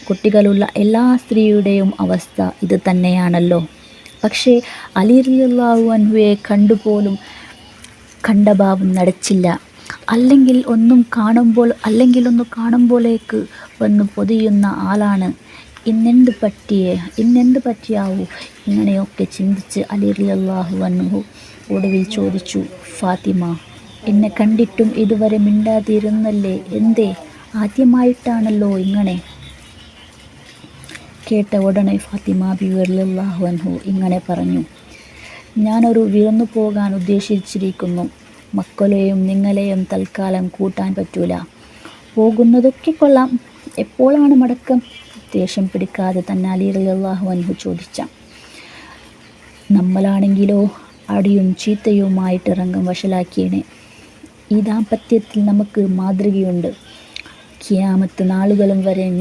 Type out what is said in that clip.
കുട്ടികളുള്ള എല്ലാ സ്ത്രീയുടെയും അവസ്ഥ ഇത് തന്നെയാണല്ലോ. പക്ഷേ അലി റളിയല്ലാഹു അൻഹുവെ കണ്ടുപോലും കണ്ട ഭാവം നടിച്ചില്ല. അല്ലെങ്കിൽ ഒന്ന് കാണുമ്പോഴേക്ക് വന്ന് പൊതിയുന്ന ആളാണ്. ഇന്നെന്ത് പറ്റിയാവൂ ഇങ്ങനെയൊക്കെ ചിന്തിച്ച് അലി റളിയല്ലാഹു അൻഹു ഒടുവിൽ ചോദിച്ചു, ഫാത്തിമ, എന്നെ കണ്ടിട്ടും ഇതുവരെ മിണ്ടാതിരുന്നല്ലേ, എന്തേ? ആദ്യമായിട്ടാണല്ലോ ഇങ്ങനെ? കേട്ട ഉടനെ ഫാത്തിമ ബീവി റളിയല്ലാഹു അൻഹു ഇങ്ങനെ പറഞ്ഞു, ഞാനൊരു വിരുന്നു പോകാൻ ഉദ്ദേശിച്ചിരിക്കുന്നു. മക്കളെയും നിങ്ങളെയും തൽക്കാലം കൂട്ടാൻ പറ്റൂല. പോകുന്നതൊക്കെ കൊള്ളാം, എപ്പോഴാണ് മടക്കം? ദേഷ്യം പിടിക്കാതെ തന്നെ അലി റളിയല്ലാഹു അൻഹു ചോദിച്ച. നമ്മളാണെങ്കിലോ അടിയും ചീത്തയുമായിട്ട് രംഗം വഷളാക്കിയേനെ. ഈ ദാമ്പത്യത്തിൽ നമുക്ക് മാതൃകയുണ്ട്. ഖിയാമത്ത് നാളുകളും വരെ